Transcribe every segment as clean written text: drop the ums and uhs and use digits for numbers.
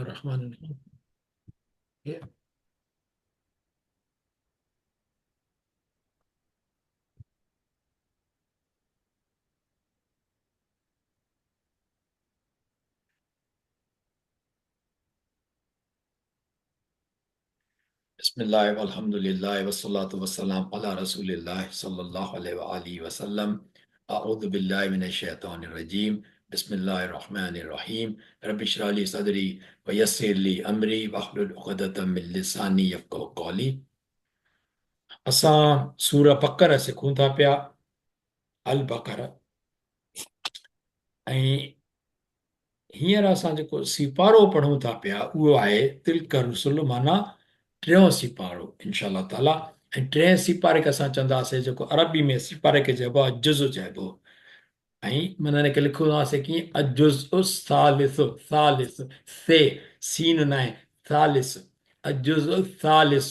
Ar-Rahman. Yeah. Bismillah, alhamdulillah, wassalatu wassalam ala rasulillah sallallahu alaihi wa alihi wa sallam. A'udhu billahi minash shaitanir rajim. Bismillahir rahmanir rahim. Rabbi shrah li sadri wa yassir li amri wahlul 'uqdatam min lisani yafqahu qawli. असां सूर बक़र सिखूं था पिया, अल बक़र। ऐं हींअर असां जेको सिपारो पढ़ूं था पिया उहो आहे तिल्क रुसुल, माना टियों सिपारो इनशा अल्लाह ताला। ऐं टें सिपारे खे असां चवंदासीं, जेको अरबी में सिपारे खे चइबो आहे जुज़ चइबो। ऐं माना हिनखे लिखंदासीं कीअं, अजुज़ उस सालिस, सालिस से सीन न आहे, सालिस, अजुज़ उस सालिस,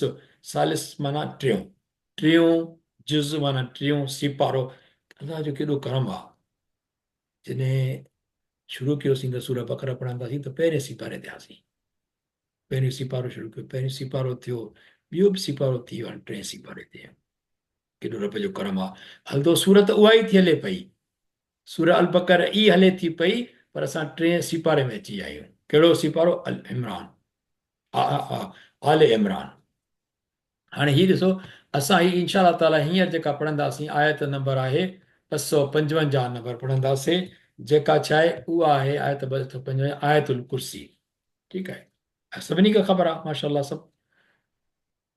सालिस माना टियों, टियों जुज़ माना टियों सिपारो। अलाह जो केॾो करम आहे, जॾहिं शुरू कयोसीं त सूर बक़रा पढ़ंदासीं त पहिरें सिपारे ते आसीं। पहिरियों सिपारो शुरू कयो, पहिरियों सिपारो थियो, ॿियो बि सिपारो थी वियो, हाणे टें सिपारे ते। केॾो रब जो करम आहे। हलंदो सूरत उहा ई थी हले पई, सूर अल बक़र ई हले थी पई, पर असां टें सिपारे में अची विया आहियूं। कहिड़ो सिपारो? अल इमरान, आले इमरान। हाणे हीअ ॾिसो, असां ही इनशा अल्लाह ताला हींअर जेका पढ़ंदासीं, आयत नंबर आहे 255 नंबर पढ़ंदासीं, जेका छा आहे उहा आहे आयत 255 आयतुल कुर्सी। ठीकु आहे, सभिनी खे ख़बर आहे माशाल्लाह। सभु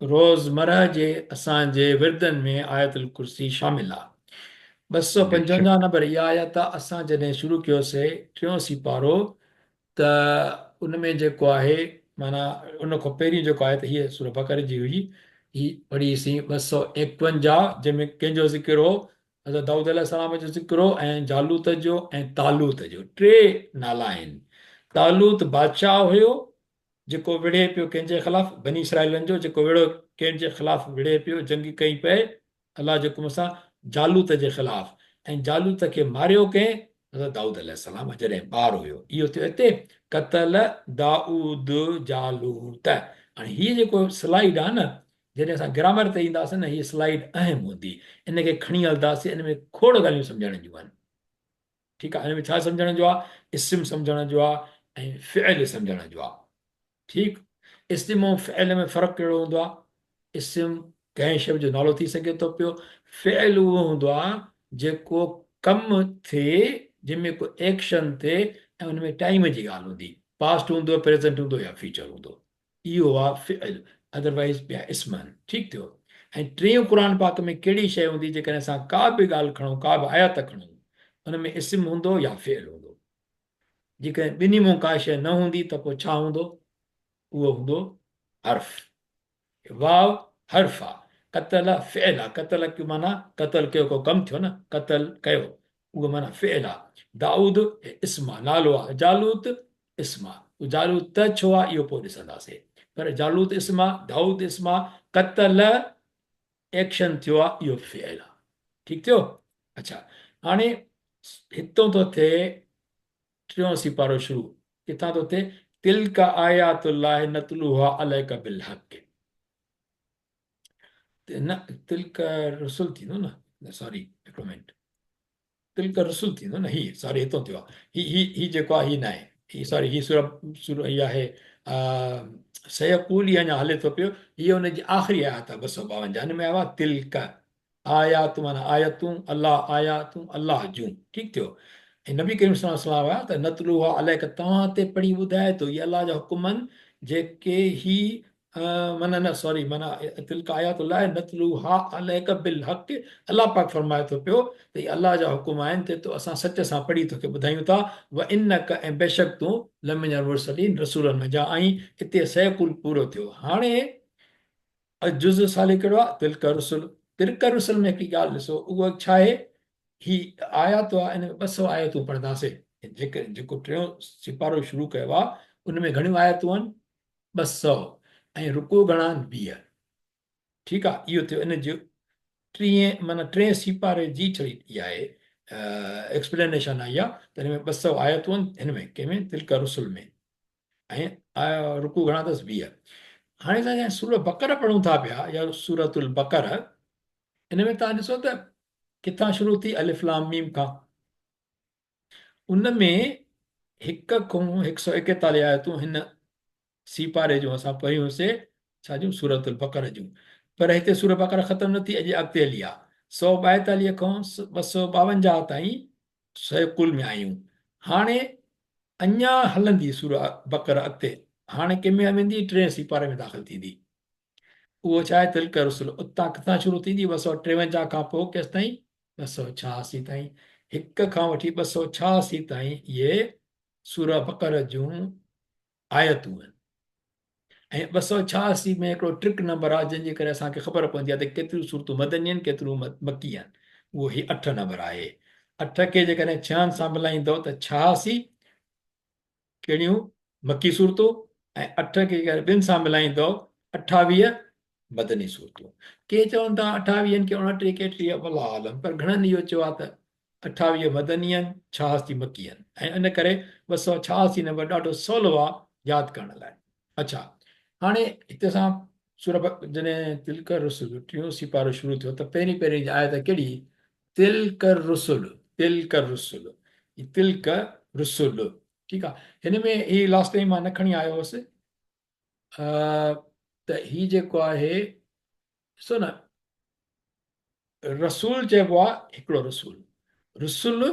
रोज़मरह जे असांजे विर्दनि में आयतुल कुर्सी शामिल आहे। 255 नंबर इहा आयत आहे। असां जॾहिं शुरू कयोसीं टियों सिपारो, त उन में जेको आहे, माना उन खां पहिरीं जेको आहे त हीअ सूरह बक़रे जी हुई, ही पढ़ीसीं 251, जंहिंमें कंहिंजो ज़िक्र हो, हज़रत दाऊद अलैहिस्सलाम जो ज़िक्र हो, ऐं जालूत जो ऐं तालूत जो। टे नाला आहिनि। तालूत बादशाह हुयो, जेको विढ़े पियो कंहिंजे ख़िलाफ़, बनी इसराइलनि जो, जेको विढ़ो कंहिंजे ख़िलाफ़ विढ़े पियो, जंग कई पए अलाह जे हुकुम सां जालूत जे ख़िलाफ़, ऐं जालूत खे मारियो कंहिं? हज़रत दाऊद अलैहिस्सलाम, जॾहिं ॿार हुयो। इहो थियो हिते, क़तल दाऊद जालूत। हाणे हीअ जेको स्लाइड आहे न, जॾहिं असां ग्रामर ते ईंदासीं न, हीअ स्लाइड अहम हूंदी, इनखे खणी हलंदासीं। इन में खोड़ ॻाल्हियूं सम्झण जूं आहिनि। ठीकु आहे, हिन में छा सम्झण जो आहे? इस्म सम्झण जो आहे ऐं फ़िअल सम्झण जो आहे। ठीकु, इस्म ऐं फ़िअल में फ़र्क़ु कहिड़ो हूंदो आहे? इस्म कंहिं शइ जो नालो थी सघे थो पियो, फ़िअल उहो हूंदो आहे जेको कमु थिए, जंहिंमें को एक्शन थिए, ऐं उन में टाइम जी ॻाल्हि हूंदी, पास्ट हूंदो, प्रेज़ेंट हूंदो या फ्यूचर हूंदो, इहो आहे फ़िअल। अदरवाइज़ ॿिया इस्म आहिनि। ठीकु थियो। ऐं टियों क़ुर पाक में कहिड़ी शइ हूंदी, जेकॾहिं असां का बि ॻाल्हि खणूं, का बि आयत खणूं, उन में इस्म हूंदो या फ़िअल हूंदो। जेकॾहिं ॿिन्ही मां का शइ न हूंदी त पोइ छा हूंदो? उहो हूंदो हर्फ़। वाव हर्फ़ आहे। क़तल फ़िअल आहे। क़तल कयो माना क़तल कयो, को कमु थियो न, क़तल कयो, उहो माना फ़िअल आहे। दाऊद इस्म आहे, नालो आहे। जालूत इस्म आहे। जालूत त छो आहे, इहो पोइ ॾिसंदासीं। पर जालूत इस्म आहे, दाऊद इस्म आहे, क़तल एक्शन थियो आहे, इहो फ़िअल आहे। ठीकु थियो। अच्छा, हाणे हितां थो थिए टियों सिपारो शुरू। किथां थो थिए? तिल्क आयातुल्लाह नतलुहा अलैका बिल हक़। न, तिल्क रसुल थींदो न, सॉरी हिकिड़ो मिनट, तिल्क रसुल थींदो न, ही सॉरी हितां थियो आहे। ही जेको आहे ही न आहे, ही सॉरी, ही सुर इहा आहे सयकूल, ही अञा हले थो पियो। हीअ हुनजी आख़िरी आयत आहे 252। हिन में आयो आहे तिल्क आयात, माना आयतूं अलाह, आयातूं अलाह जूं। ठीकु थियो। ऐं नबी करीम सल्लल्लाहु अलैहि वसल्लम आहे त नतलुहा अलैक, तव्हां ते पढ़ी ॿुधाए थो, इहे अलाह जा हुकुम आहिनि, जेके ही माना न सॉरी, माना तिल्क आयातुल्लाह नतलुहा अलैक बिल हक़। अलाह पाक फरमाए थो पियो त इहे अलाह जा हुकुम आहिनि, ते तो असां सच सां पढ़ी तोखे ॿुधायूं था। व इनक, ऐं बेशक तूं लमिनल मुरसलीन, रसूलनि में जा आहीं। हिते सैकुल पूरो थियो। हाणे जुज़ साले कहिड़ो आहे? तिल्क रसुल। तिल्क रसुल में हिकिड़ी ॻाल्हि ॾिसो, उहा छा आहे? ही आयात आहे, इन में 200 आयतूं पढ़ंदासीं। जेको टियों सिपारो शुरू कयो आहे, उन में घणियूं आयतूं आहिनि? 200। ऐं रुको घणा आहिनि? 20। ठीकु आहे, इहो थियो इन जो माना टे सिपारे जी छड़ी इहा आहे एक्सप्लेनेशन आहे इहा, त हिन में 200 आयतूं आहिनि। हिन में कंहिंमें? तिल्क रसुल में। ऐं रुकू घणा अथसि 20। हाणे असां सूरत बकर पढ़ूं था पिया या सूरतुल बकर, इन में तव्हां ॾिसो त किथां शुरू थी अलिफ लाम मीम खां। उन में 1 खां 141 आयतूं हिन सीपारे जूं असां पढ़ियूंसीं, छा जूं सूरतुल बकर जूं। पर हिते सूरत बकर ख़तम न थी, अॼु अॻिते हली आहे 142 खां 252 ताईं सौ कुल में आहियूं। हाणे अञा हलंदी सूरत बकर अॻिते, हाणे कंहिंमें वेंदी 3 सीपारे में दाख़िल थींदी। उहो छा आहे तिलक रुसुल, उतां किथां शुरू थींदी 253 खां पोइ केसि ताईं 286 ताईं। 1 खां वठी 286 ताईं इहे सूरत बकर जूं आयतूं आहिनि। ऐं 286 में हिकिड़ो ट्रिक नंबर आहे जंहिंजे करे असांखे ख़बर पवंदी आहे त केतिरियूं सूरतूं मदनी आहिनि केतिरियूं मकी आहिनि। उहो ही 8 नंबर आहे। 8 खे जेकॾहिं 6 सां मिलाईंदव त 86 कहिड़ियूं मकी सूरतूं, ऐं 8 खे ॿिनि सां मिलाईंदव 28 मदनी सूरतूं। के चवनि था 28 खे 29 केतिरी अला आलम, पर घणनि इहो चयो आहे त 28 मदनी आहिनि 86 मकी आहिनि, ऐं इन करे 286 नंबर ॾाढो सवलो आहे यादि करण लाइ। अच्छा, हाणे हिते असां जॾहिं तिलकर रुसुल टियों सिपारो शुरू थियो त पहिरीं पहिरीं जी आयत कहिड़ी, तिलकर रुसुल, तिलकर रुसुल, तिलक रुसुल। ठीकु आहे, हिन में ही लास्ट टाइम मां न खणी आयो हुअसि। त ही जेको आहे ॾिसो न, रसूल चइबो आहे हिकिड़ो रसूल, रुसुल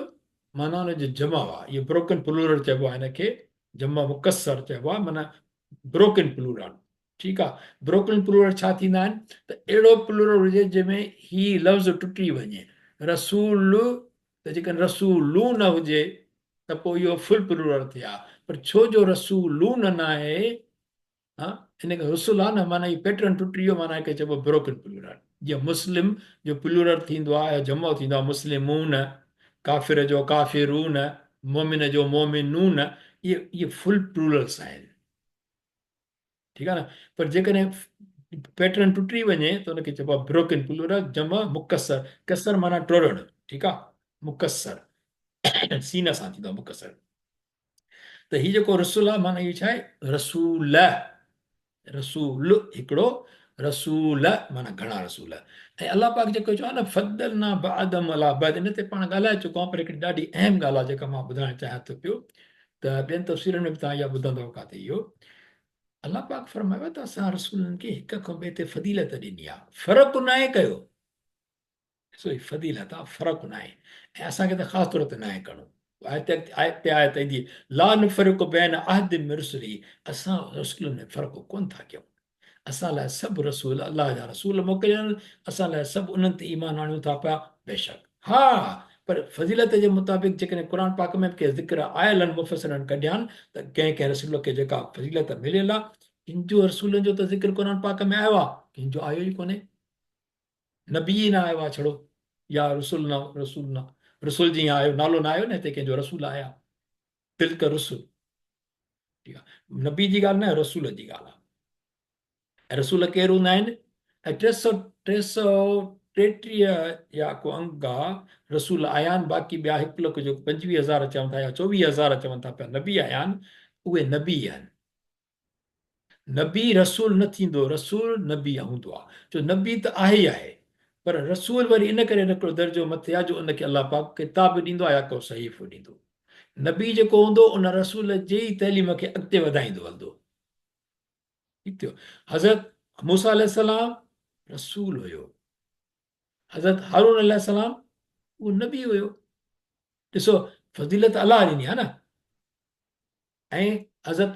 माना हुनजो जमा आहे, इहो ब्रोकन प्लूरल चइबो आहे हिनखे, जमा मुकसर चइबो आहे, माना ब्रोकन प्लूरल। ठीकु आहे, ब्रोकन प्लूरल छा थींदा आहिनि त अहिड़ो प्लूरल हुजे जंहिंमें ही लफ़्ज़ टुटी वञे। रसूल त जेकॾहिं रसूलू न हुजे त पोइ इहो फुल प्लूरल थिया, पर छो जो रसूलू न आहे, हा, हिनखे रुसुल आहे न, माना इहो पैटर्न टुटी वियो, माना हिनखे चइबो ब्रोकन प्लूरल। जीअं मुस्लिम जो प्लूरल थींदो आहे या जमो थींदो आहे मुस्लिमून, काफ़िर जो काफ़िरून, मोमिन जो मोमिनून, इहे फुल प्लूरल्स आहिनि। ठीकु आहे न, पर जेकॾहिं पैटर्न टुटी वञे त हुनखे चइबो आहे ब्रोकन प्लूरल, जमा मुकसर, कसर माना टोड़ण। ठीकु आहे, मुकसर सीन सां थींदो आहे मुकसर। त हीउ जेको रसूल आहे माना इहो छा आहे, रसूल, रसूल हिकिड़ो, रसूल माना घणा रसूल। ऐं अलाह पाक जेको चयो आहे न फदल ना बादम अला बाद, इन ते पाण ॻाल्हाए चुको आहे, पर हिकिड़ी ॾाढी अहम ॻाल्हि आहे जेका मां ॿुधाइणु चाहियां थो पियो, त ॿियनि तफ़सीरनि में बि तव्हां इहा ॿुधंदव काथे इहो। अलाह पाक फरमायो त असां रसूलनि खे हिक खां ॿिए ते फज़ीलत ॾिनी आहे, फ़र्क़ु न आहे कयो। ॾिसो ही फज़ीलत आहे, फ़र्क़ु न आहे, ऐं असांखे त ख़ासि तौर ते न आहे करिणो। आयत ईंदी ला नुफ़रिक़ु बैन अहदिन मिन रुसुलिही, असां रसूलनि में फ़र्क़ु कोन था कयूं। असां लाइ सभु रसूल अलाह जा रसूल मोकिलिया आहिनि, असां लाइ सभु उन्हनि ते ईमान आणियूं था पिया, बेशक। हा, पर फज़ीलत जे मुताबिक़ जेकॾहिं क़ुर पाक में के ज़िक्र आयल आहिनि, मुफ़सरनि कढिया आहिनि, त कंहिं कंहिं रसूल खे जेका फज़ीलत मिलियल आहे, किन जो रसूलनि जो त ज़िक्र क़ुर पाक में आयो आहे, किन जो आयो ई कोन्हे। नबी न आयो आहे छड़ो, या रसूल न, रसूल न, रसूल जीअं आयो नालो न आयो न हिते कंहिंजो, रसूल आया, तिलक रुसुल। ठीकु आहे, नबी जी ॻाल्हि न, रसूल जी ॻाल्हि आहे। ऐं रसूल केरु हूंदा आहिनि, ऐं 333 या को अंग आहे रसूल आया आहिनि, बाक़ी ॿिया 1 लख जो 25,000 चवनि था या 24,000 चवनि था पिया नबी आया आहिनि, उहे नबी आहिनि। नबी रसूल न थींदो, रसूल नबी हूंदो आहे, छो नबी त आहे ई आहे, पर रसूल वरी इन करे हिकिड़ो दर्जो मथे आहे जो उनखे अलाह पाक किताब ॾींदो आहे या को सहीफ़ो ॾींदो। नबी जेको हूंदो उन रसूल जी तइलीम खे अॻिते वधाईंदो हलंदो। ठीकु थियो, हज़रत मूसा अलैहिस्सलाम रसूल हुयो, हज़रत हारून अलैहिस्सलाम उहो नबी हुयो। ॾिसो फज़ीलत अलाह ॾिनी आहे न, ऐं हज़रत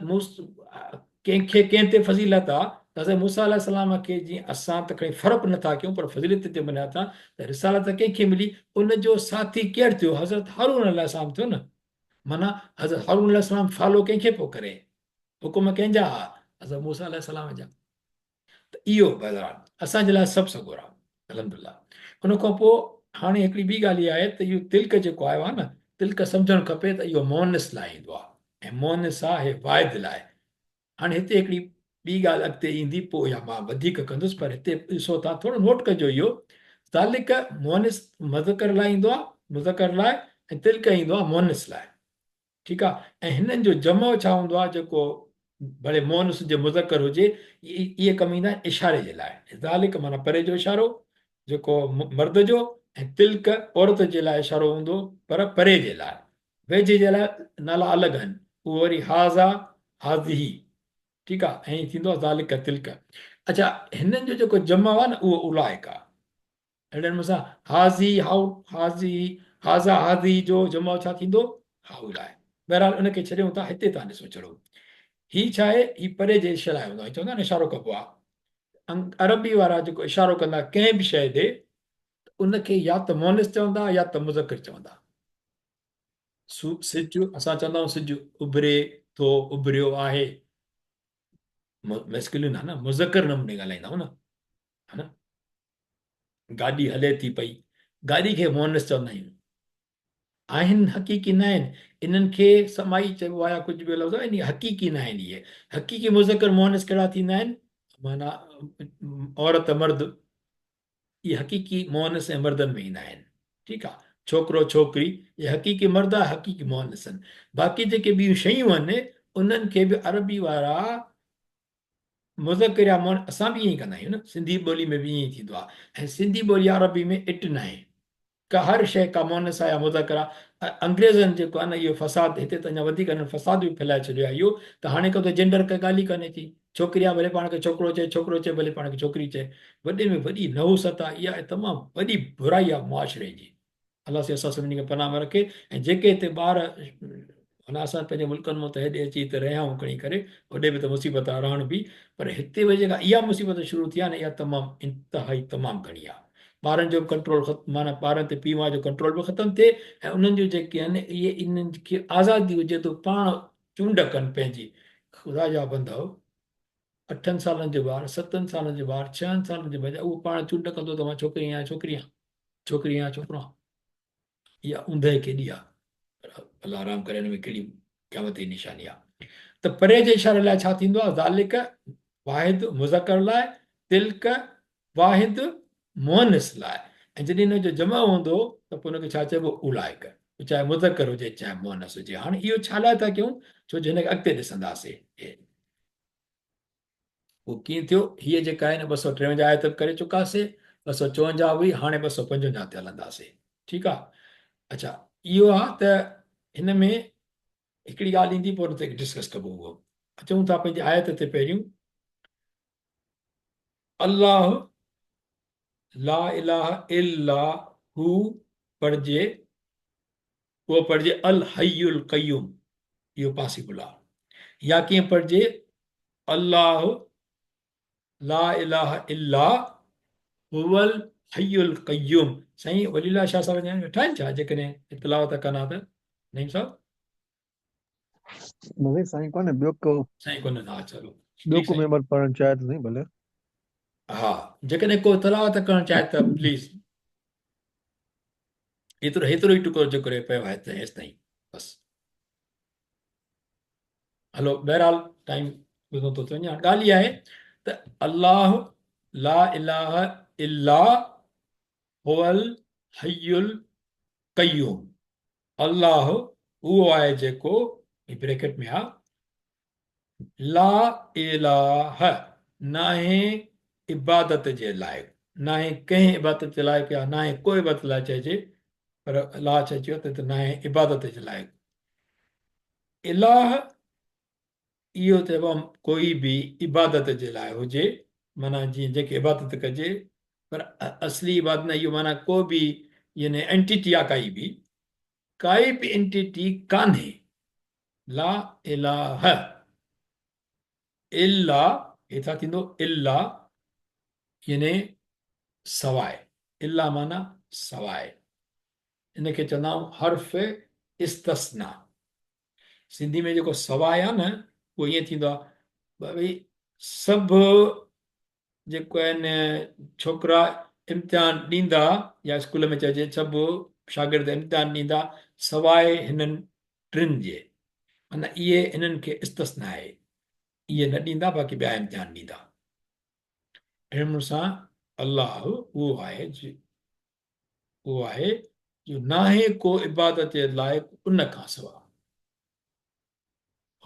कंहिंखे कंहिं ते फज़ीलत आहे त हज़रत मूसा अलैहिस्सलाम खे, जीअं असां त खणी फ़र्क़ु नथा कयूं, पर फज़ीलत ते मञा था त रिसालत कंहिंखे मिली, उनजो साथी केरु थियो, हज़रत हारून अलैहिस्सलाम थियो न। माना हज़रत हारून अलैहिस्सलाम फॉलो कंहिंखे पियो करे, हुकुम कंहिंजा, हज़रत मूसा अलैहिस्सलाम जा। त इहो बहरहाल असांजे लाइ सभु सगुर आहे, अल्हम्दुलिल्लाह। हुन खां पोइ हाणे हिकिड़ी ॿी ॻाल्हि इहा आहे त इहो तिलक जेको आयो आहे न, तिलक सम्झणु खपे त इहो मोनस लाइ ईंदो आहे, ऐं मोनस आहे वाहिद लाइ। हाणे हिते हिकिड़ी ॿी ॻाल्हि अॻिते ईंदी, पोइ या मां वधीक कंदुसि, पर हिते ॾिसो तव्हां थोरो नोट कजो इहो, ज़ालिक मोनस मुज़कर लाइ ईंदो आहे, मुज़कर लाइ, ऐं तिलक ईंदो आहे मोनस लाइ। ठीकु आहे, ऐं हिननि जो जमो छा हूंदो आहे, जेको भले मोहनस हुजे मुज़कर हुजे, इहे कम ईंदा आहिनि इशारे जे लाइ। ज़ालिक माना परे जो इशारो जेको मर्द जो, ऐं तिल्क औरत जे लाइ इशारो हूंदो पर परे जे लाइ। वेझे जे लाइ नाला अलॻि आहिनि, उहो वरी हाज़ा हाज़ी, ठीकु आहे, ऐं थींदो आहे ज़ालिक तिल्क। अच्छा, हिननि जो जेको जमा आहे न उहो उलाइक आहे। अहिड़े नमूने सां हाज़ी हाउ हाज़ी हाज़ा हाज़ी जो जमा छा थींदो? हाउल आहे। बहरहाल उनखे छॾियूं था, हिते तव्हां ॾिसो छड़ो, ही छा आहे, ही परे जे इशारे लाइ हूंदो आहे, चवंदा आहिनि इशारो कबो आहे। अरबी वारा जेको इशारो कंदा कंहिं बि शइ ॾे, उनखे या त मोनिस चवंदा या त मुज़कर चवंदा। सिज असां चवंदा आहियूं सिज उभिरे थो, उभिरियो आहे, मस्कुलिन आहे न, मुज़कर नमूने ॻाल्हाईंदा आहियूं न, हा न। गाॾी हले थी पई, गाॾी खे मोनिस चवंदा आहियूं। आहिनि हक़ीक़ी न आहिनि, इन्हनि खे समाई चइबो आहे या कुझु बि लफ़्ज़ आहे, इन हक़ीक़ी न आहिनि इहे। हक़ीक़ी मुज़कर मोहनिस कहिड़ा थींदा आहिनि? माना औरत मर्द, इहे हक़ीक़ी मोहनिस ऐं मर्दनि में ईंदा आहिनि, ठीकु आहे। छोकिरो छोकिरी, इहे हक़ीक़ी मर्द आहे, हक़ीक़ी मोहनिस आहिनि। बाक़ी जेके ॿियूं शयूं आहिनि, उन्हनि खे बि अरबी वारा मुज़कर या मोहन, असां बि ईअं ई कंदा आहियूं न, सिंधी ॿोली में बि ईअं ई थींदो आहे। ऐं सिंधी ॿोली अरबी में इट न आहे, का हर शइ का मोनस आहे या मुज़कर आहे। अंग्रेज़नि जेको आहे न इहो फ़साद, हिते त अञा वधीक हिननि फ़साद बि फैलाए छॾियो आहे इहो, त हाणे को त जेंडर खे ॻाल्हि ई कान्हे थी। छोकिरी आहे भले पाण खे छोकिरो चए, छोकिरो चए भले पाण खे छोकिरी चए। वॾे में वॾी नहुसत आहे, इहा तमामु वॾी बुराई आहे मुआशिरे जी। अलाह से असां सभिनी खे पनाह में रखे। ऐं जेके हिते ॿार, माना असां पंहिंजे मुल्कनि मां त हेॾे अची हिते रहिया आहियूं खणी करे, होॾे बि त मुसीबत आहे रहण बि, पर हिते वरी जेका इहा मुसीबत शुरू थी आहे न, इहा तमामु इंतिहाई तमामु घणी आहे। ॿारनि जो कंट्रोल माना ॿारनि ते पीउ माउ जो कंट्रोल बि ख़तमु थिए, ऐं उन्हनि जो जेके आहिनि इहे, इन्हनि खे आज़ादी हुजे त पाण चूंड कनि पंहिंजी। ख़ुदा जा बंदो, 8 सालनि जो ॿारु, 7 सालनि जो ॿारु, 6 सालनि जो ॿारु, उहो पाण चूंड कंदो त मां छोकिरी आहियां छोकिरी आहियां, छोकिरी आहियां छोकिरो आहियां। इहा ऊंदहि केॾी आहे, अलाह आराम करे, हिन में कहिड़ी क़यामत जी निशानी आहे। त परे जे इशारे लाइ छा थींदो आहे? ज़ालिक वाहिद मुज़कर लाइ, तिल्क वाहिद मोहनिस लाइ। ऐं जॾहिं हिन जो जमा हूंदो त पोइ हुनखे छा चइबो? उलाइक, चाहे मुज़कर हुजे चाहे मोहनस हुजे। हाणे इहो छा लाइ था कयूं? छो जो हिनखे अॻिते ॾिसंदासीं। पोइ कीअं थियो? हीअ जेका आहे न 253 आयत करे चुकासीं, 254 हुई, हाणे 255 ते हलंदासीं, ठीकु आहे। अच्छा, इहो आहे त हिन में हिकिड़ी ॻाल्हि ईंदी, पोइ हुन ते डिस्कस कबो उहो। अचूं था पंहिंजी आयत ते पहिरियों। अल्लाह ला इलाहा इल्ला हू पढ़िजे, उहो पढ़िजे अल हय्युल क़य्यूम, इहो पॉसिबल आहे। या कीअं पढ़िजे? अल्लाह ला इलाहा इल्ला हुवल हय्युल क़य्यूम। साईं वलीला शाह साहिब ॼाण वेठा आहिनि छा, जेकॾहिं तिलावत कना त? नहीं साहब? भले साईं कोन्हे, ॿियो साईं कोन, हा चलो ॿियो ठीकु को साईं। मेंबर पढ़णु चाहे त साईं भले। हा, जेकॾहिं को तिलावत करणु चाहे त प्लीज़, हेतिरो ई टुकड़ो जेको पियो आहे त हेसि ताईं बसि। हलो, बहरहाल टाइम गुज़रो थो वञे। हाणे ॻाल्हि इहा आहे त अल्लाह ला इलाहा इल्ला हुवल हय्युल क़य्यूम। अल्लाह उहो आहे जेको, ब्रैकेट में आहे, ला इलाह, नाहे इबादत जे लाइक़ु, नाहे कंहिं इबादत जे लाइक़ु, या नाहे को इबादत लाइ चइजे, पर अलाह चइजो त नाहे इबादत जे लाइक़ु। इलाह, इहो चइबो आहे कोई बि इबादत जे लाइ हुजे, माना जीअं जेके इबादत कजे, पर असली इबादत न, इहो माना को बि यानी एंटिटी आहे काई बि एंटिटी कान्हे। ला इलाह इल्ला, हे छा थींदो? इल्ला यानी सवाइ, इल्ला माना सवाइ। इनखे चवंदा आहियूं हर्फ़ इस्तस्ना। सिंधी में जेको सवाइ आहे न, उहो ईअं थींदो आहे भई सभु जेको आहिनि छोकिरा इम्तिहान ॾींदा, या स्कूल में चइजे सभु शागिर्द इम्तिहान ॾींदा, सवाइ हिननि टिनि जे, माना इहे हिननि खे इस्तस्ना आहे, इहे न ॾींदा, बाक़ी ॿिया इम्तिहान ॾींदा। अहिड़े सां अलाह उहो आहे जो नाहे को इबादत जे लाइक़ु उन खां सवाइ।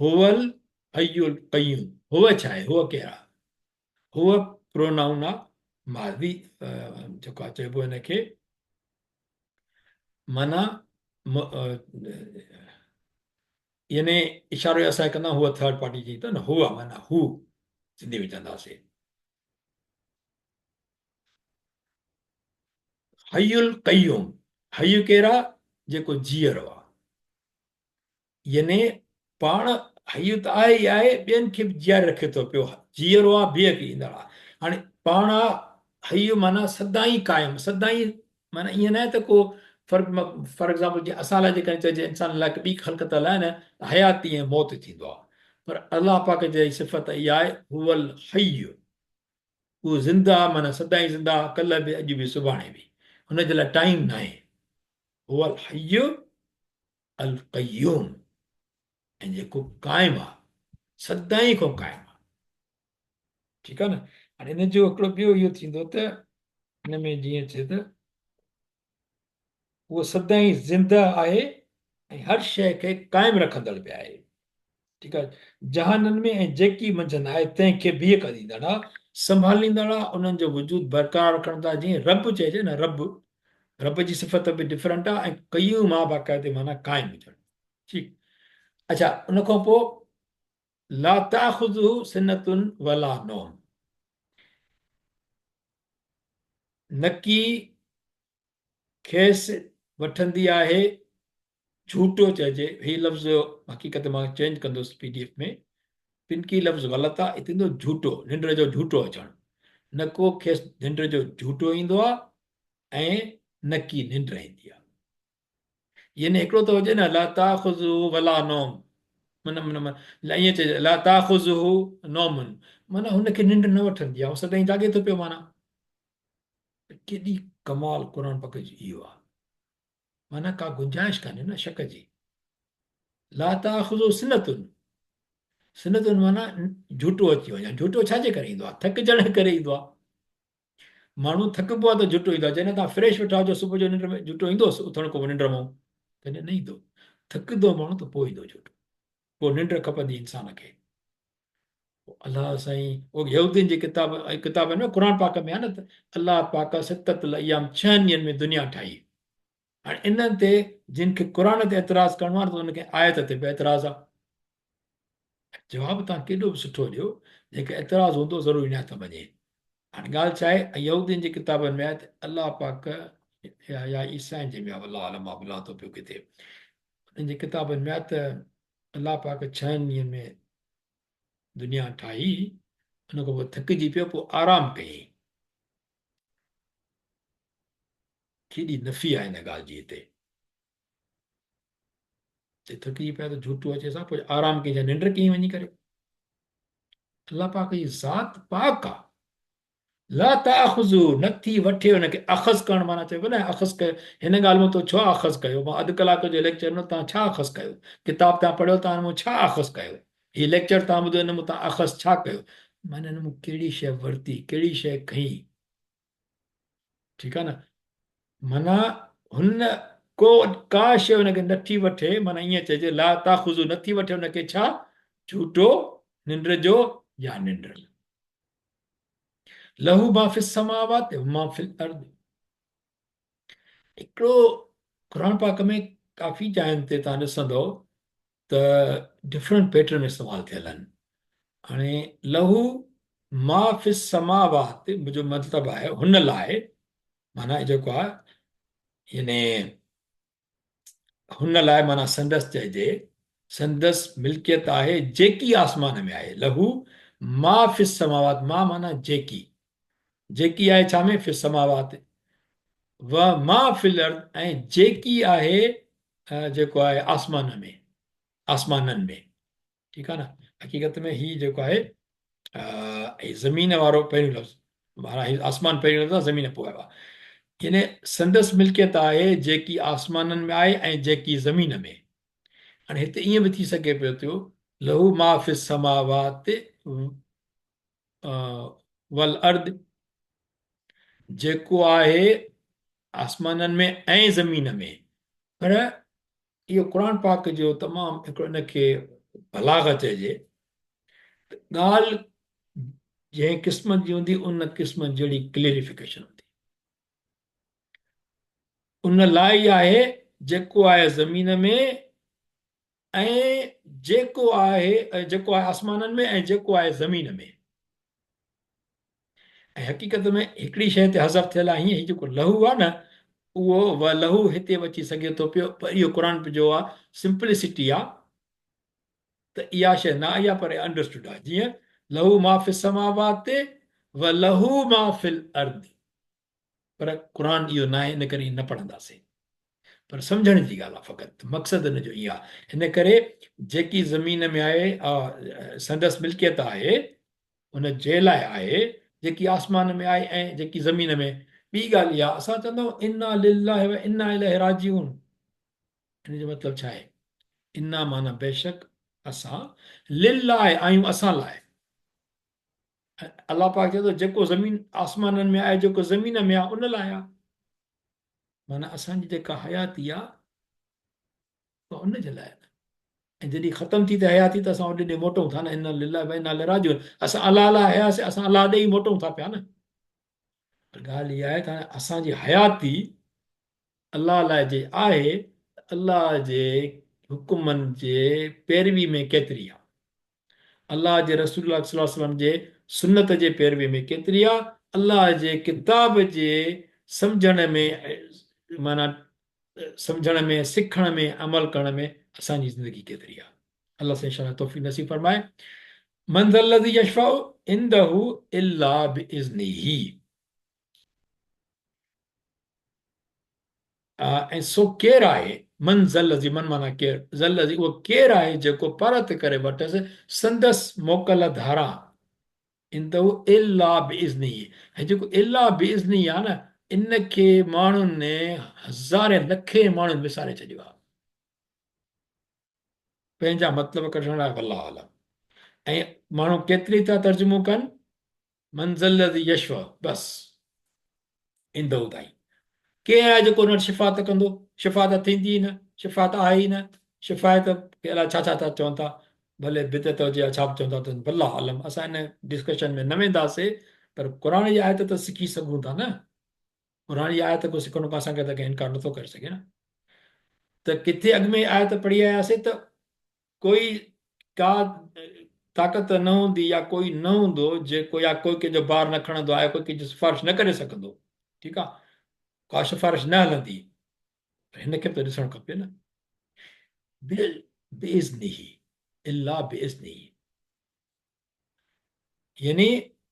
हुवल हयुल कयूं, हुआ छा आहे, हुआ केरु आहे? हुआ प्रोनाउन आहे, मादी, जेको आहे चइबो हिनखे, माना यानी इशारो असां कंदा हुआ थर्ड पार्टी जी त न, हुआ माना हू सिंधी में चवंदासीं। हयुल कयूं, हयु केरु आहे? जेको जीअरो आहे। यानी पाण हयु त आहे ई आहे, ॿियनि खे बि जीआरे रखे थो पियो, जीअरो आहे, बीह ईंदड़ आहे। हाणे पाण आहे हयु माना सदाई क़ाइमु, सदाई माना ईअं न आहे त को फॉर एग्ज़ाम्पल जीअं असां लाइ जेकॾहिं चइजे इंसान लाइ ॿी ख़लक़त लाइ न हयाती ऐं मौत थींदो आहे, पर अलाह पाक जी सिफ़त इहा आहे, हुवल हयु, उहो ज़िंदा माना सदाई ज़िंदा, कल्ह बि अॼु बि सुभाणे बि, हुनजे लाइ टाइम न आहे। हुवल हयु अल क़य्यूम, ऐं जेको क़ाइमु आहे, सदाई खां क़ाइमु आहे। ठीकु आहे न। हाणे हिन जो हिकिड़ो ॿियो इहो थींदो त हिन में जीअं चए त उहो सदाई ज़िंदा आहे ऐं हर शइ खे क़ाइमु रखंदड़ बि आहे। ठीकु आहे। जहाननि में ऐं जेकी मंझंदि आहे तंहिंखे बीह कंदड़ आहे, संभालींदड़ आहे, उन्हनि जो वजूद बरक़रार रखण था, जीअं रब चइजे न, रब, रब जी सिफ़त बि डिफरेंट आहे, ऐं कयूं मां बाक़ाइदे माना क़ाइमु हुजणु। ठीकु। अच्छा, उन खां पोइ ला ताख़ुज़ुहु सिनतुन वला नौम, नकी खेसि वठंदी आहे, झूठो चइजे, ही लफ़्ज़ हक़ीक़त मां चेंज कंदुसि PDF में, पिनकी लफ़्ज़ ग़लति आहे, हिते ईंदो झूठो, निंड जो झूठो अचणु। न को खेसि निंड जो झूठो ईंदो आहे ऐं न की निंड ईंदी आहे। यानी हिकिड़ो त हुजे न ला ताख़ुज़ुहु वला नौम, माना माना माना ईअं चइजे ला ताख़ुज़ुहु नौमुन, माना हुनखे निंड न वठंदी आहे, उहो सदाईं जाॻे थो पियो माना। केॾी कमाल क़ुर पाक जी इहो आहे, माना का गुंजाइश कान्हे न शक जी। ला ताख़ुज़ुहु सिनतुन, सिनतुन माना झूठो अची वञे, झूठो छाजे करे ईंदो आहे? थकिजण करे ईंदो आहे। माण्हू थकिबो आहे त झूठो ईंदो आहे, जॾहिं तव्हां फ्रेश वेठा हुजो सुबुह जो निंड में, झूठो ईंदो उथण खां पोइ निंड मां? कॾहिं न ईंदो। थकिंदो माण्हू त पोइ ईंदो झूठो, पोइ निंड खपंदी इंसान खे। अलाह साईं, उहो यहूदीन जी किताब में क़ुर पाक में आहे न त अलाह पाक सतत अयाम, 6 ॾींहंनि में दुनिया ठाही। हाणे इन्हनि ते जिन खे क़ुर ते एतिराज़ु करिणो आहे त उनखे आयत ते बि एतिराज़ु आहे। जवाबु तव्हां केॾो बि सुठो ॾियो, जंहिंखे एतिराज़ु हूंदो ज़रूरी न आहे त मञे। हाणे ॻाल्हि छा आहे, यहूदीन जी किताबनि में आहे त अलाह पाक या ईसाइन जे में आहे, अलाह अलाह मां भुलां थो पियो किथे, उन्हनि जी किताबनि में आहे त अलाह पाक 6 ॾींहंनि में दुनिया ठाही, हुन खां पोइ थकिजी पियो, पोइ आराम कयईं। केॾी नफ़ी आहे हिन ॻाल्हि जी हिते, थकिजी पिया त झूठो अचे सां, पोइ आराम कयईं, निंड कयईं वञी करे। अलाह पाक जी ज़ात पाक आहे। ला ताख़ुज़ु, नथी वठे हुनखे, अख़ज़ करणु माना चइबो न अख़ज़ कयो, हिन ॻाल्हि में तो छो अख़ज़ कयो? मां अधु कलाक जो लेक्चर में तव्हां छा अख़ज़ कयो? किताब तव्हां पढ़ियो, तव्हां हिन मूं छा अख़ज़ कयो? हीउ लेक्चर तव्हां ॿुधो, हिन मूं तव्हां अख़ज़ छा कयो? माना हिन मूं कहिड़ी शइ वरिती, कहिड़ी शइ खईं? ठीकु आहे न। माना हुन को का शइ हुनखे नथी वठे, माना ईअं चइजे ला ताख़ुज़ु, नथी वठे हुनखे छा? झूठो, निंड जो या निंड। लहू मा फिस समावात व मा फिल अर्द, हिकिड़ो क़ुर पाक में काफ़ी जाइनि ते तव्हां ॾिसंदव त डिफरेंट पैटर्न इस्तेमालु थियल आहिनि। हाणे लहू मा फिस समावात, मुंहिंजो मतिलबु आहे हुन लाइ, माना जेको आहे यानी हुन लाइ माना संदसि चइजे, संदसि मिल्कियत आहे जेकी आसमान में आहे। लहू मा फिस समावात, मा माना जेकी, जेकी आहे छा में? फिस समावात, व मां फिल अर्द, ऐं जेकी आहे जेको आहे आसमान में, आसमाननि में। ठीकु आहे न। हक़ीक़त में ही जेको आहे ज़मीन वारो पहिरियों लफ़्ज़, माना ही आसमान पहिरियों लफ़्ज़ आहे, ज़मीन पोइ आहे। यानी संदसि मिल्कियत आहे जेकी आसमाननि में आहे ऐं जेकी ज़मीन में। हाणे हिते ईअं बि थी सघे पियो थियो, लहू मा फिस समावात वल अर्द, जेको आहे आसमाननि में ऐं ज़मीन में। पर इहो क़ुर पाक जो तमामु हिकिड़ो हिनखे बलागत चइजे, ॻाल्हि जंहिं क़िस्मत जी हूंदी उन क़िस्मत जहिड़ी क्लेरिफिकेशन हूंदी। उन लाइ ई आहे जेको आहे ज़मीन में ऐं जेको आहे आसमाननि में ऐं जेको आहे ज़मीन में। ऐं हक़ीक़त में हिकिड़ी शइ ते हज़फ थियल आहे, हीअं जेको लहू आहे न, उहो लहू हिते बि अची सघे थो पियो, पर इहो क़ुर जो आहे, सिंपलिसिटी आहे। त इहा शइ न आई आहे पर अंडरस्टूड आहे, जीअं लहू मा फिल समावात व लहू मा फिल अर्द। पर क़ुर इहो न आहे, इन करे न पढ़ंदासीं। पर सम्झण जी ॻाल्हि आहे, फ़क़ति मक़सदु हिन जो इहा आहे। हिन करे जेकी ज़मीन में आहे संदसि मिल्कियत आहे, उन जे लाइ आहे। जेकी आसमान में आहे ऐं जेकी ज़मीन में। ॿी ॻाल्हि इहा, असां चवंदा आहियूं इन्ना लिल्लाहि व इन्ना इलैहि राजिऊन। हिन जो मतिलबु छा आहे? इन्ना माना बेशक असां, लिल्लाहि आहियूं असां लाइ। अलाह पाक चए थो जेको ज़मीन आसमाननि में आहे, जेको ज़मीन में आहे, उन लाइ आहे। माना असांजी जेका हयाती आहे उहा उन जे लाइ आहे। ऐं जॾहिं ख़तम थी त हयाती, त असां ओॾे ॾे मोटूं था न। इन लिल्लाहि व इन्ना इलैहि राजिऊन। असां अलाह लाइ हयासीं, असां अलाह ॾे ई मोटूं था पिया न। पर ॻाल्हि इहा आहे त हाणे असांजी हयाती अलाह लाइ जे आहे, अलाह जे हुकुमनि जे पैरवी में केतिरी आहे, अलाह जे रसूल सल्लल्लाहु अलैहि वसल्लम जे सुन्नत जे पैरवी में केतिरी आहे, अलाह जे किताब जे सम्झण में, माना सम्झण में, सिखण में, अमल करण में असांजी ज़िंदगी केतिरी आहे। अलाह साईं इंशाअल्लाह तौफ़ीक़ नसीब फरमाए। मन ज़ल्लज़ी यशफ़उ इंदहु इल्ला बिइज़्निही। ऐं सो केरु आहे, मन ज़ल्लज़ी, मन माना केरु, ज़ल्लज़ी उहो केरु आहे जेको परत करे वठसि संदसि मोकल धारा। इंदहु इल्ला बिइज़्निही। ऐं जेको इल्ला बिइज़्निही आहे न, इन खे माण्हुनि ने हज़ारे लखे माण्हुनि विसारे छॾियो आहे। पंहिंजा मतिलब कढण लाइ अलाह आलम। ऐं माण्हू केतिरी था तर्जुमो कनि, मंज़िल जी यश्व, बसि ईंदो ताईं। केरु आहे जेको हुन वटि शिफ़ात कंदो? शिफ़ात थींदी ई न, शिफ़ात आहे ई न। शिफ़ायत खे अलाए छा छा था चवनि था, भले बिदत हुजे या छा बि चवंदा अथनि, अलाह आलम। असां हिन डिस्कशन में न वेंदासीं। पर क़ुर जी आयत त सिखी सघूं था न। क़ुर जी आयत को सिखण खां असांखे त कंहिं इनकार नथो करे सघे न। त किथे अॻु में आयत पढ़ी आयासीं त कोई का ताक़त न हूंदी या कोई न हूंदो जेको, या कोई कंहिंजो बार न खणंदो आहे, कोई कंहिंजी सिफ़ारिश न करे सघंदो। ठीकु आहे, का सिफ़ारिश न हलंदी। हिन खे बि त ॾिसणु खपे न। बेइज़्निही, इल्ला बेइज़्निही। यानी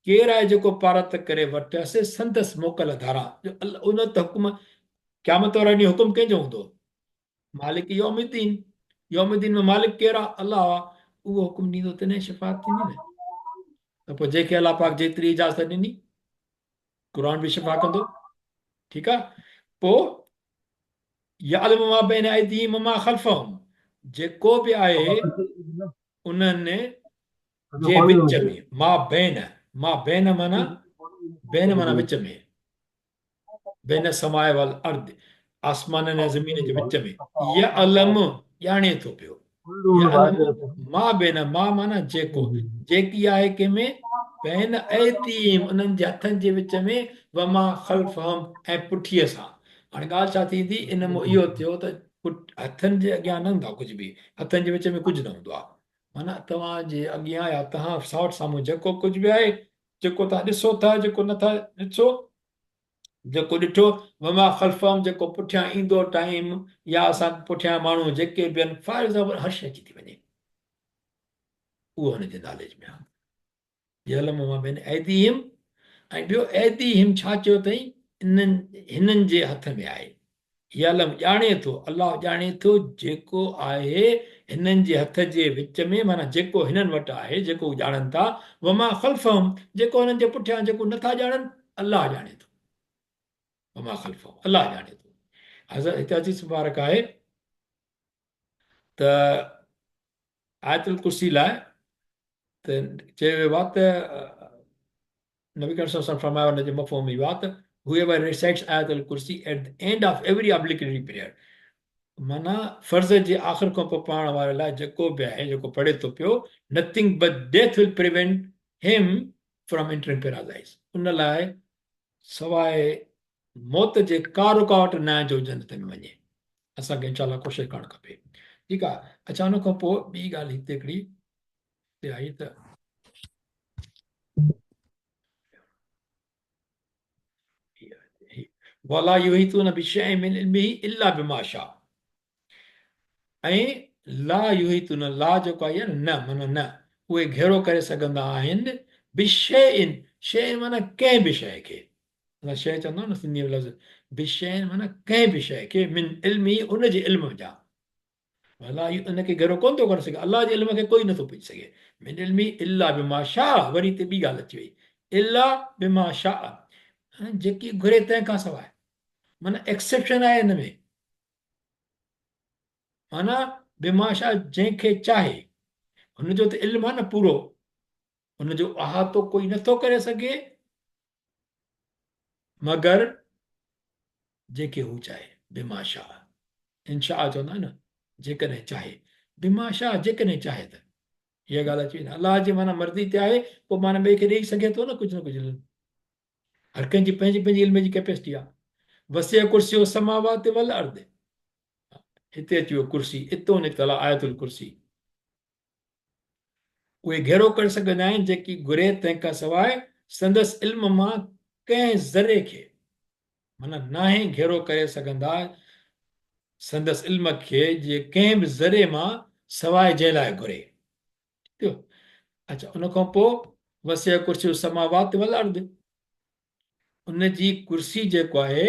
केरु आहे जेको पारत करे वठियसि संदसि मोकल धारा। उन त हुकुम क़यामत वारे ॾींहुं हुकुम कंहिंजो हूंदो? मालिक यौमुद्दीन। यौमुद्दीन में मालिक केरु आहे? अलाह आहे। उहो हुकुम ॾींदो, तॾहिं शिफ़ात थींदी न। त पोइ जंहिंखे अलाह पाक जेतिरी इजाज़त ॾिनी, क़ुर बि शिफ़ा कंदो। ठीकु आहे। पोइ यअलमु मा बैन अयदीहिम व मा ख़ल्फ़हुम, जेको बि आहे उन्हनि जे विच में, मा बैन माना, बैन माना विच में, बैन समाए वल अर्द, आसमान ऐं ज़मीन जे विच में। यअलमु ॼाणे थो पियो। यअलमु मा बैन, मा माना जेको, जेकी आहे कंहिंमें, बैन अयदीहिम उन्हनि जे हथनि जे विच में, व मा ख़ल्फ़हुम ऐं पुठीअ सां। हाणे ॻाल्हि छा थींदी, इन मां इहो थियो त हथनि जे अॻियां न हूंदो आहे कुझु बि, हथनि जे विच में कुझु न हूंदो आहे। माना तव्हांजे अॻियां या तव्हां सावट साम्हूं जेको कुझु बि आहे, जेको तव्हां ॾिसो था, जेको नथा ॾिसो, जेको ॾिठो, वमा ख़ल्फ़हुम जेको पुठियां ईंदो टाइम, या असां पुठियां माण्हू जेके बि आहिनि, फॉर एग्ज़ाम्पल हर शइ अची थी वञे, उहो हुनजे नॉलेज में आहे। यअलमु मा बैन अयदीहिम। ऐं ॿियो अयदीहिम छा चयो अथई? हिननि जे हथ में आहे। यअलम ॼाणे थो, अलाह ॼाणे थो जेको आहे हिननि जे हथ जे विच में, माना जेको हिननि वटि आहे, जेको हू ॼाणनि था। वमा ख़ल्फ़हुम, जेको हिननि जे पुठियां जेको नथा ॼाणनि, अलाह ॼाणे थो। वमा ख़ल्फ़हुम, अलाह ॼाणे थो। हज़रत हिते हदीस मुबारक आहे त आयतुल कुर्सी लाइ त चयो वियो आहे त नबी करीम सल्लल्लाहु अलैहि वसल्लम फरमायो, हुनजे मफ़हूम में इहो आहे त whoever recites Ayatul Kursi at the end of every obligatory prayer, माना फर्ज़ जे आख़िर खां पोइ पढ़ण वारे लाइ जेको बि आहे जेको पढ़े थो पियो, nothing but death will prevent हिम फ्रॉम एंटरिंग पैराडाइज़। उन लाइ सवाइ मौत जे का रुकावट न आहे जो जन्नत में वञे। असांखे इनशाला कोशिशि करणु खपे। ठीकु आहे। अच्छा, उन खां पोइ ॿी ॻाल्हि हिते हिकिड़ी हिते आई त वला युहितून बिशैइन मिन इल्मिही इल्ला बिमा शाअ। ऐं ला युहितून, ला जेको आहे न माना न, उहे घेरो करे सघंदा आहिनि बिशैइन, शइ माना कंहिं बि शइ खे, माना शइ चवंदा न सिंधीअ में लफ़्ज़, बिशैइन माना कंहिं बि शइ खे, मिन इल्मी उनजे इल्म जा। अलाह उनखे घेरो कोन थो करे सघे, अलाह जे इल्म खे कोई नथो पुॼी सघे। मिन इल्मी इल्ला बिमा शाअ, वरी हिते ॿी ॻाल्हि अची वई, इल्ला बिमा शाअ, जेकी घुरे तंहिंखां सवाइ, माना एक्सेप्शन आहे हिन में। माना बिमाशा जंहिंखे चाहे, हुनजो त इल्मु आहे न पूरो, हुनजो अहातो कोई नथो करे सघे मगर जेके हू चाहे। बिमाशा, इनशा चवंदा आहिनि न, जेकॾहिं चाहे, बिमाशा जेकॾहिं चाहे त, इहा ॻाल्हि अची वई न, अलाह जी माना मर्ज़ी ते आहे, पोइ माना ॿिए खे ॾेई सघे थो न कुझु इल्मु। हर कंहिंजी पंहिंजी पंहिंजी इल्म जी कैपेसिटी आहे। वसिय कुर्सी समावात वल अर्द, हिते अची वियो कुर्सी, इतो निकितल आहे आयतुल कुर्सी। उहे घेरो करे सघंदा आहिनि जेकी घुरे तंहिंखां सवाइ संदसि इल्म मां कंहिं ज़रे खे, माना नाहे घेरो करे सघंदा संदसि इल्म खे जे कंहिं बि ज़रे मां सवाइ जंहिं लाइ घुरे थियो। अच्छा, उन खां पोइ वसिय कुर्सी समावात वल अर्द, उन जी कुर्सी जेको आहे,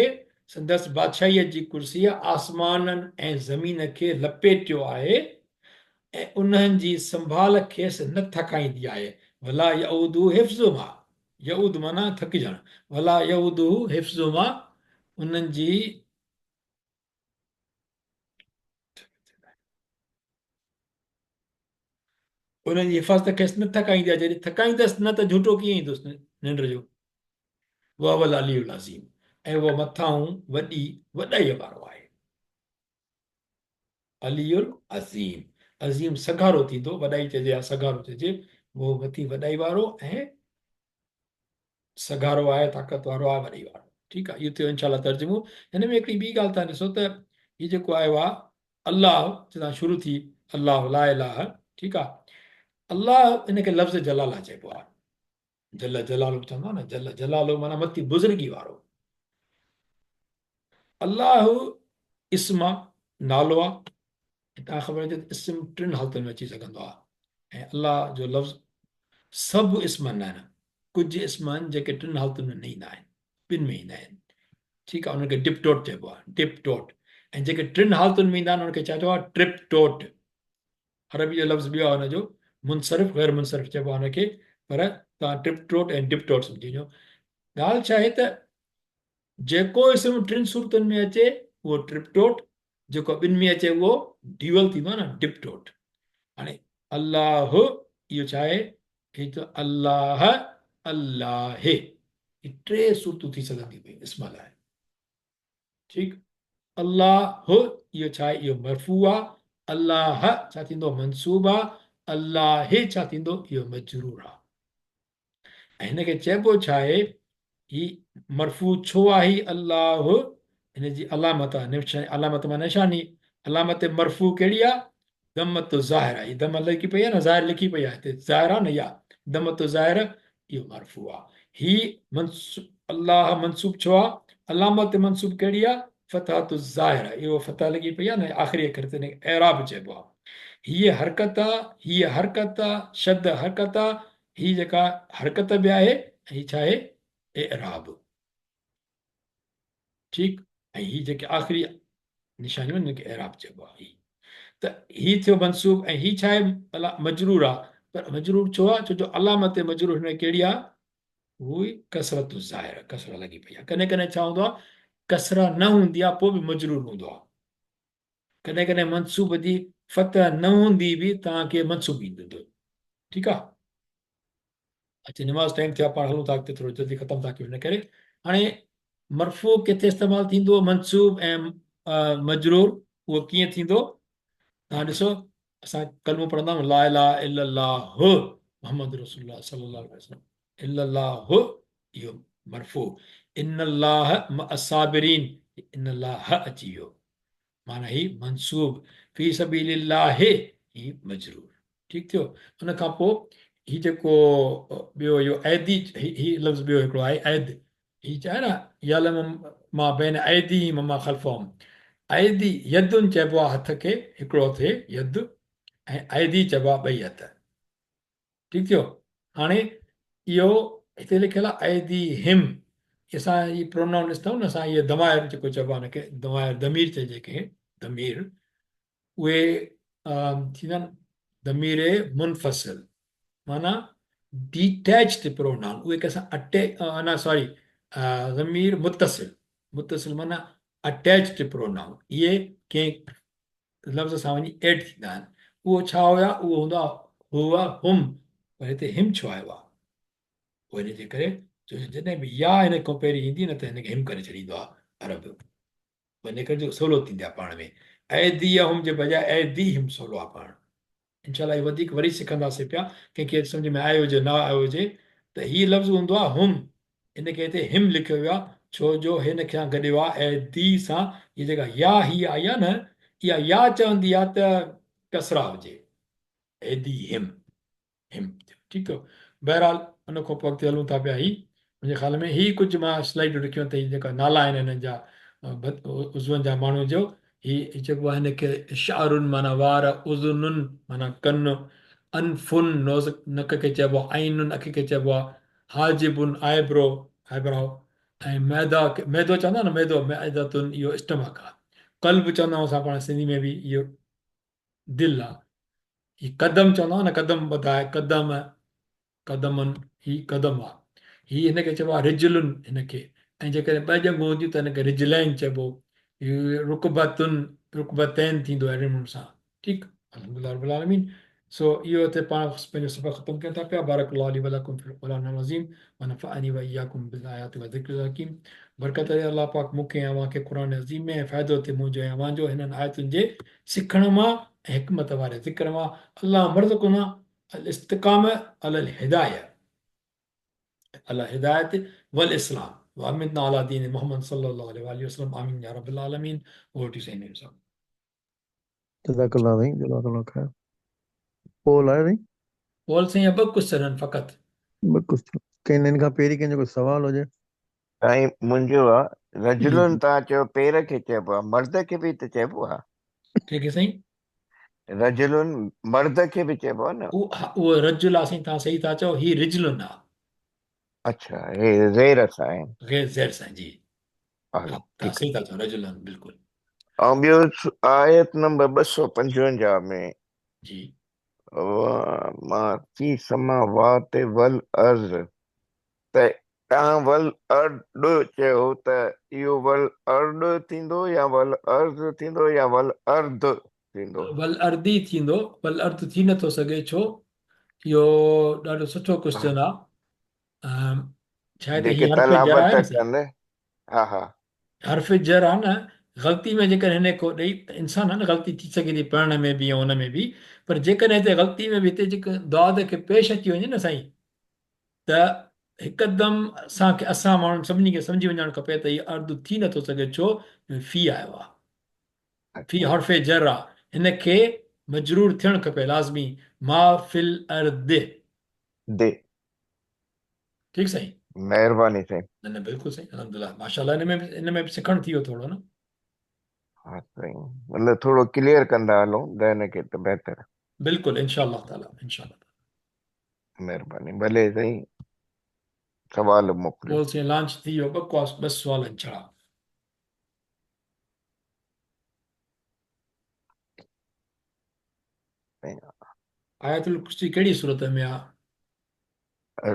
संदसि बादशाहीअ जी कुर्सी आसमाननि ऐं ज़मीन खे लपेटियो आहे, ऐं उन्हनि जी संभाल खेसि न थकाईंदी आहे। भला यऊदु हिफ़्ज़ुमा, यऊद माना थकिजणु, भला यऊदु हिफ़्ज़ुमा, उन्हनि जी उन्हनि जी हिफ़ाज़त खेसि न थकाईंदी आहे। जॾहिं थकाईंदसि न त झूठो कीअं ईंदुसि निंड जो। उहा वल अलीउल अज़ीम, ऐं उहो मथां वॾी वॾाईअ वारो आहे। अलीउल अज़ीम, अज़ीम सगारो थींदो, वॾाई चइजे या सगारो चइजे, उहो मथी वॾाई वारो ऐं सगारो आहे, ताक़त वारो आहे, वॾी वारो। ठीकु आहे, इहो थियो इनशा तर्जुमो। हिन में हिकिड़ी ॿी ॻाल्हि तव्हां ॾिसो त हीउ जेको आयो आहे अलाह, जितां शुरू थी अलाह ला इलाहा, ठीकु आहे। अलाह इनखे लफ़्ज़ जलाला चइबो आहे। जल जलालो चवंदो आहे न, जल जलालो माना मथी बुज़ुर्गी वारो। अलाह इस्म आहे, नालो आहे। तव्हां ख़बर हुजे त इस्म टिनि हालतुनि में अची सघंदो आहे, ऐं अलाह जो लफ़्ज़ सभु इस्म न आहिनि, कुझु इस्म आहिनि जेके टिनि हालतुनि में न ईंदा आहिनि, ॿिनि में ईंदा आहिनि। ठीकु आहे, हुनखे डिपटोट चइबो आहे, डिपटोट। ऐं जेके टिनि हालतुनि में ईंदा आहिनि हुनखे छा चइबो आहे, ट्रिपटोट। अरबी जो लफ़्ज़ ॿियो आहे हुनजो, मुनसरिफ़ ग़ैर मुनसरिफ़ चइबो आहे हुनखे, पर तव्हां ट्रिपटोट ऐं डिपटोट सम्झी वञो। ॻाल्हि छा आहे त जेको इस्म टिनि सूरतुनि में अचे उहो ट्रिपटोट, जेको ॿिनि में अचे उहो ड्यूअल थींदो आहे न, डिपटोट। हाणे अलाह, इहो छा आहे, हीअ त अलाह अलाह, ही टे सूरतूं थी सघंदियूं पई इस्म लाइ। ठीकु, अलाह इहो छा आहे, इहो मरफ़ू आहे। अलाह छा थींदो, मनसूब आहे। अलाह छा थींदो, इहो मजरूर आहे। ऐं हिनखे चइबो छा आहे, ही मरफ़ू छो आहे, ही अलाह, हिन जी अलामत आहे, अलामत मां निशानी। अलामत मरफ़ू कहिड़ी आहे, दमत ज़ाहिर आहे। दम लिखी पई आहे न, ज़ाहिर लिखी पई आहे हिते, ज़ाहिर आहे न, इहा दमत ज़ाहिर, इहो मरफ़ू आहे। ही अलाह मनसूब छो आहे, अलामत मनसूब कहिड़ी आहे, फ़तहत ज़ाहिर, इहो फ़तह लॻी पई आहे न आख़िरी अखर ते, एराब चइबो आहे। हीअ हरकत आहे, हीअ हरकत आहे, शद हरकत आहे, हीअ जेका हरकत बि आहे, हीअ छा आहे, एराब। ठीकु, ऐं हीअ जेके आख़िरी निशानियूं आहिनि हिनखे एराब चइबो आहे। त हीअ थियो मनसूब, ऐं हीअ छा आहे, अला मजरूर आहे। पर मजरूर छो आहे, छो जो अलामत मजरूर हिन में कहिड़ी आहे, उहो ई कसरत ज़ाहिर, कसरा लॻी पई आहे। कॾहिं कॾहिं छा हूंदो आहे, कसरा न हूंदी आहे पोइ बि मजरूर हूंदो आहे। कॾहिं कॾहिं मनसूब जी फतह न हूंदी बि तव्हांखे मनसूब ईंदो। ठीकु आहे। अच्छा, निमाज़ टाइम थियो आहे, पाण हलूं था अॻिते, थोरो जल्दी ख़तमु था कयूं हिन करे। हाणे मरफ़ू किथे इस्तेमालु थींदो, मनसूब ऐं मजरूर, उहो कीअं थींदो? तव्हां ॾिसो, असां कलमो पढ़ंदा आहियूं, ला इलाहा इल्लल्लाह मुहम्मद रसूलुल्लाह सल्लल्लाहु अलैहि वसल्लम, इल्लल्लाह इहो मरफू, इन्नल्लाह मअस्साबिरीन, इन्नल्लाह अची वियो, माना ही मंसूब, फी सबीलिल्लाह ही मजरूर। ठीकु थियो? उन खां पोइ ही जेको ॿियो इहो ऐदी, ही लफ़्ज़ ॿियो हिकिड़ो आहे ऐद, ही चए न यलम मां बैन ऐदी मां ख़ल्फ़हुम, ऐदी यदुनि चइबो आहे हथ खे, हिकिड़ो थिए यद, ऐं ऐदी चइबो आहे ॿई हथ। ठीकु थियो? हाणे इहो हिते लिखियलु आहे ऐदी हिम, असां ई प्रोनाउन ॾिसंदा आहियूं न, असां इहे दमाइर जेको चइबो आहे हुनखे, दमाइर दमीर चइजे कंहिंखे, दमीर, उहे थींदा आहिनि दमीर मुनफ़सिल, माना डिटैच्ड प्रोनाउन, उहे कंहिंसां अना सॉरी, ज़मीर मुतसिल, मुतसिल माना अटैच्ड प्रोनाउन, इहे कंहिं लफ़्ज़ सां वञी एड थींदा आहिनि। उहो छा हुया? उहो हूंदो आहे हुआ हुम, पर हिते हिम छो आयो आहे? पोइ हिन जे करे छो जो जॾहिं बि या हिन खां पहिरीं ईंदी न त हिनखे हिम करे छॾींदो आहे अरब, पोइ हिन करे जो सवलो थींदी आहे पाण में, ऐदी हुम जे बजाए ऐदी हिम सवलो आहे पाण। इनशाला ही वधीक वरी सिखंदासीं पिया, कंहिंखे सम्झ में आयो हुजे न आयो हुजे, त हीउ लफ़्ज़ हूंदो आहे हुम, हिनखे हिते हिम लिखियो वियो आहे छो जो हिन खे गॾियो आहे ऐदी सां। हीअ जेका या ही आई आहे न, इहा या चवंदी आहे त कसरा हुजे, ऐदी हिम, हिम। ठीकु हो? बहरहाल उन खां पोइ अॻिते हलूं था पिया। ही मुंहिंजे ख़्याल में ही कुझु मां स्लाइडूं लिखियूं त ही जेका नाला आहिनि हिननि जा उज़वनि जा माण्हुनि जो, ही जेको आहे हिनखे शारुन माना वार, उज़ुनुन माना कन, अनफुन नोज़ नक खे चइबो आहे, आइनुन अखि खे चइबो आहे, हाजिबुन आइब्रो, आइब्राओ, ऐं मैदा मैदो चवंदा न, मैदो मैदतुन इहो स्टमक आहे, कल्ब चवंदा आहियूं असां पाण सिंधी में बि, इहो दिलि आहे। ही कदम चवंदा आहियूं न, कदम ॿधाए, कदम, कदमनि, ही कदम आहे। ही हिनखे चइबो आहे रिजलुनि हिनखे, ऐं जेकॾहिं ॿ ॼंगूं हूंदियूं त हिनखे रिजलैन चइबो। हीउ रुकबतुनि, रुकबतैन थींदो आहे रिमुनि सां। ठीकु? अल्हम्दुलिल्लाह रब्बिल आलमीन। सो इहो हिते पाण पंहिंजो सबक़ ख़तमु कयूं था पिया। बारकल्लाहु ली व लकुम फिल क़ुरआन अल अज़ीम व नफ़अनी व इय्याकुम बिल आयाति व ज़िक्रिल हकीम। बरकत आहे अलाह पाक मूंखे ऐं अव्हांखे क़ुरान अज़ीम में ऐं फ़ाइदो थिए मुंहिंजो ऐं अव्हांजो हिननि आयतुनि जे सिखण मां ऐं हिकमत वारे ज़िक्र मां। अल्लाह मर्ज़ुक़ना अल इस्तिक़ाम अल हिदायत, अला हिदायत वल इस्लाम व अमितना अला दीन मोहम्मद सल्लल्लाहु अलैहि वसल्लम, आमीन या रब्बल आलमीन। ओवर टू सैन साहब। जज़ाकल्लाह नहीं, जज़ाकल्लाह खैर। पोल आहे नहीं? बोल से या ॿ क्वेश्चन आहिनि फ़क़ति। बस कुछ कंहिं हिन खां पहिरीं कंहिंजो कुझु सवाल हुजे? साईं मुंहिंजो आहे जी रजुलुनि, जी। तव्हां चयो पेर खे चइबो आहे, मर्द खे बि त चइबो आहे। ठीक है साईं। रजुलुनि मर्द खे बि चइबो आहे न। उहो रजुल आहे साईं, तव्हां सही था चओ, ही रिजलुन आहे, अच्छा, हे ज़ेर सां आहे। गैर ज़ैर साईं जी। हलो हा, तव्हां ठीकु सही था चओ, रजुलन बिल्कुलु। आहे। ऐं ॿियो आयत नंबर 255 में जी मां फी समावात वल अर्ज़, त तव्हां वल अर्द चयो त इहो वल अर्द थींदो या वल अर्ज़ थींदो या वल अर्द थींदो? वल अर्दी थींदो, वल अर्द थी नथो सघे, छो? इहो ॾाढो सुठो हा, क्वेश्चन आहे। शायदि जेके हीअ हर्फ़ जर तलावत आहे न साईं, कनि। हा हा हर्फ़ जर आहे न, ग़लती में जेकर हिन को ॾेई, इंसान आहे न, ग़लती थी सघे थी पढ़ण में बि ऐं हुन में बि, पर जेकॾहिं हिते ग़लती में बि हिते जेके दाद खे पेश अची वञे न साईं, त हिकदमि असां माण्हुनि सभिनी खे सम्झी वञणु खपे त हीअ अर्दु थी नथो सघे, छो? फी आयो आहे, फी अच्छा हर्फ़ जर आहे, हिनखे मजरूर थियणु खपे लाज़मी, मा फिल अर्द। दे। ठीकु साईं? महिरबानी साईं। न न बिल्कुलु साईं, अलहमदिल्ला माशाल्लाह, हिन में बि सिखणु थी वियो थोरो न। हा साईं, मतिलबु थोरो क्लियर कंदा हलूं त हिनखे त बहितर। बिल्कुलु इनशा ताला, इनशा। महिरबानी। भले साईं, सवाल मोकिलियो। पोइ साईं लॉन्च थी वियो, ॿ सुवाल आहिनि छड़ा। आयतुल कुर्सी कहिड़ी सूरत में आहे?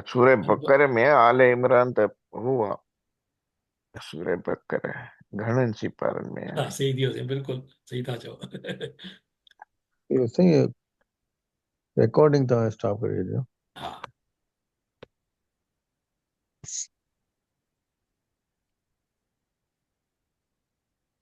सूरह बक़र में आले इमरान त हू आहे। सूरह बक़र घणनि सिपारनि में हा आहे? सही थी वियो साईं, बिल्कुलु सही था चओ। इहो सही रिकॉर्डिंग तव्हां स्टॉप करे छॾियो। हा